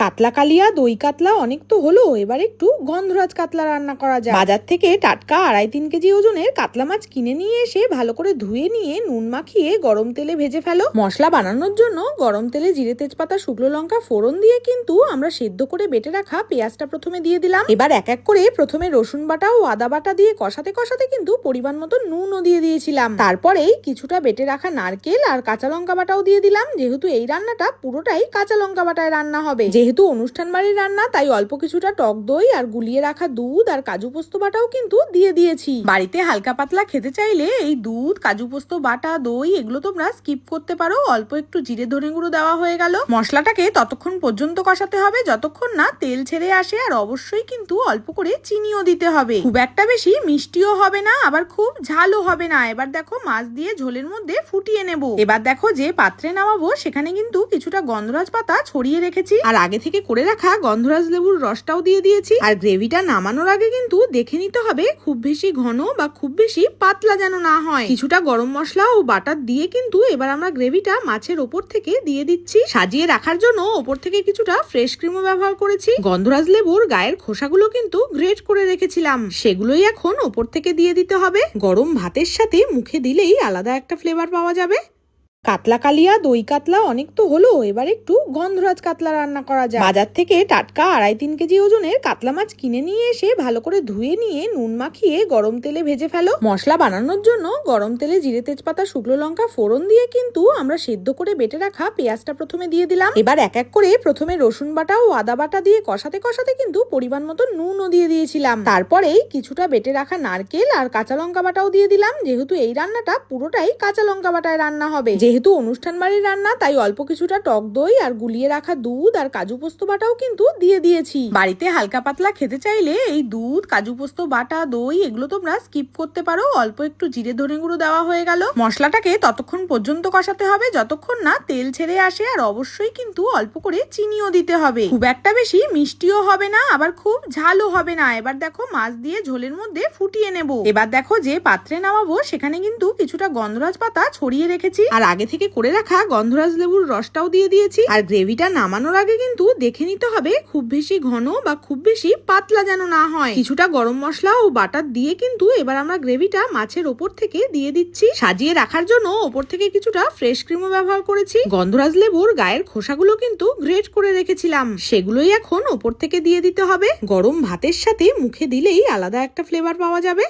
কাতলা কালিয়া দই কাতলা অনেক তো হলো, এবার একটু গন্ধরাজ কাতলা রান্না করা যায়। বাজার থেকে টাটকা 2.5-3 কেজি ওজনের কাতলা মাছ কিনে নিয়ে এসে ভালো করে ধুয়ে নিয়ে নুন মাখিয়ে গরম তেলে ভেজে ফেলো। মশলা বানানোর জন্য গরম তেলে জিরে তেজপাতা শুকনো লঙ্কা ফোড়ন দিয়ে কিন্তু আমরা সেদ্ধ করে বেটে রাখা পেঁয়াজটা প্রথমে দিয়ে দিলাম। এবার এক এক করে প্রথমে রসুন বাটা ও আদা বাটা দিয়ে কষাতে কষাতে কিন্তু পরিমাণ মতো নুনও দিয়ে দিয়েছিলাম। তারপরেই কিছুটা বেটে রাখা নারকেল আর কাঁচা লঙ্কা বাটাও দিয়ে দিলাম, যেহেতু এই রান্নাটা পুরোটাই কাঁচা লঙ্কা বাটায় রান্না হবে। যেহেতু অনুষ্ঠান বাড়ির রান্না তাই অল্প কিছুটা টক দই আর গুলিয়ে রাখা দুধ আর কাজু পোস্ত বাটাও কিন্তু দিয়ে দিয়েছি। বাড়িতে হালকা পাতলা খেতে চাইলে এই দুধ, কাজু পোস্ত বাটা, দই এগুলো তোমরা স্কিপ করতে পারো। অল্প একটু জিরে ধনে গুঁড়ো দেওয়া হয়ে গেল। মশলাটাকে ততক্ষণ পর্যন্ত কষাতে হবে যতক্ষণ না তেল ছেড়ে আসে, আর অবশ্যই কিন্তু অল্প করে চিনিও দিতে হবে। খুব একটা বেশি মিষ্টিও হবে না, আবার খুব ঝালও হবে না। এবার দেখো মাছ দিয়ে ঝোলের মধ্যে ফুটিয়ে নেব। এবার দেখো যে পাত্রে নামাবো সেখানে কিন্তু কিছুটা গন্ধরাজ পাতা ছড়িয়ে রেখেছি, আর আগে থেকে করে রাখা গন্ধরাজ লেবুর রসটাও দিয়ে দিয়েছি। আর গ্রেভিটা নামানোর আগে কিন্তু দেখে নিতে হবে খুব বেশি ঘন বা খুব বেশি পাতলা যেন না হয়। কিছুটা গরম মশলা ও বাটার দিয়ে কিন্তু এবার আমরা গ্রেভিটা মাছের ওপর থেকে দিয়ে দিচ্ছি। সাজিয়ে রাখার জন্য ওপর থেকে কিছুটা ফ্রেশ ক্রিমও ব্যবহার করেছি। গন্ধরাজ লেবুর গায়ের খোসাগুলো কিন্তু গ্রেট করে রেখেছিলাম, সেগুলোই এখন ওপর থেকে দিয়ে দিতে হবে। গরম ভাতের সাথে মুখে দিলেই আলাদা একটা ফ্লেভার পাওয়া যাবে। কাতলা কালিয়া দই কাতলা অনেক তো হলো, এবার একটু গন্ধরাজ কাতলা রান্না করা যায়। বাজার থেকে টাটকা 2.5-3 কেজি ওজনের কাতলা মাছ কিনে নিয়ে এসে ভালো করে ধুয়ে নিয়ে নুন মাখিয়ে গরম তেলে ভেজে ফেলো। মশলা বানানোর জন্য গরম তেলে জিরে তেজপাতা শুকনো লঙ্কা ফোড়ন দিয়ে কিন্তু আমরা সেদ্ধ করে বেটে রাখা পেঁয়াজটা প্রথমে দিয়ে দিলাম। এবার এক এক করে প্রথমে রসুন বাটা ও আদা বাটা দিয়ে কষাতে কষাতে কিন্তু পরিমাণ মতো নুনও দিয়ে দিয়েছিলাম। তারপরেই কিছুটা বেটে রাখা নারকেল আর কাঁচা লঙ্কা বাটাও দিয়ে দিলাম, যেহেতু এই রান্নাটা পুরোটাই কাঁচা লঙ্কা বাটায় রান্না হবে। যেহেতু অনুষ্ঠান বাড়ির রান্না তাই অল্প কিছুটা টক দই আর গুলিয়ে রাখা দুধ আর কাজু পোস্ত বাটাও কিন্তু দিয়ে দিয়েছি। বাড়িতে হালকা পাতলা খেতে চাইলে এই দুধ, কাজু পোস্ত বাটা, দই এগুলো তোমরা স্কিপ করতে পারো। অল্প একটু জিরে ধনে গুঁড়ো দেওয়া হয়ে গেল। মশলাটাকে ততক্ষণ পর্যন্ত কষাতে হবে যতক্ষণ না তেল ছেড়ে আসে, আর অবশ্যই কিন্তু অল্প করে চিনিও দিতে হবে। খুব একটা বেশি মিষ্টিও হবে না, আবার খুব ঝালও হবে না। এবার দেখো মাছ দিয়ে ঝোলের মধ্যে ফুটিয়ে নেব। এবার দেখো যে পাত্রে নামাবো সেখানে কিন্তু কিছুটা গন্ধরাজ পাতা ছড়িয়ে রেখেছি, আর আগে থেকে করে রাখা গন্ধরাজ লেবুর রসটাও দিয়ে দিয়েছি। আর গ্রেভিটা নামানোর আগে কিন্তু দেখে নিতে হবে খুব বেশি ঘন বা খুব বেশি পাতলা যেন না হয়। কিছুটা গরম মশলা ও বাটার দিয়ে কিন্তু এবার আমরা গ্রেভিটা মাছের ওপর থেকে দিয়ে দিচ্ছি। সাজিয়ে রাখার জন্য ওপর থেকে কিছুটা ফ্রেশ ক্রিমও ব্যবহার করেছি। গন্ধরাজ লেবুর গায়ের খোসাগুলো কিন্তু গ্রেট করে রেখেছিলাম, সেগুলোই এখন ওপর থেকে দিয়ে দিতে হবে। গরম ভাতের সাথে মুখে দিলেই আলাদা একটা ফ্লেভার পাওয়া যাবে।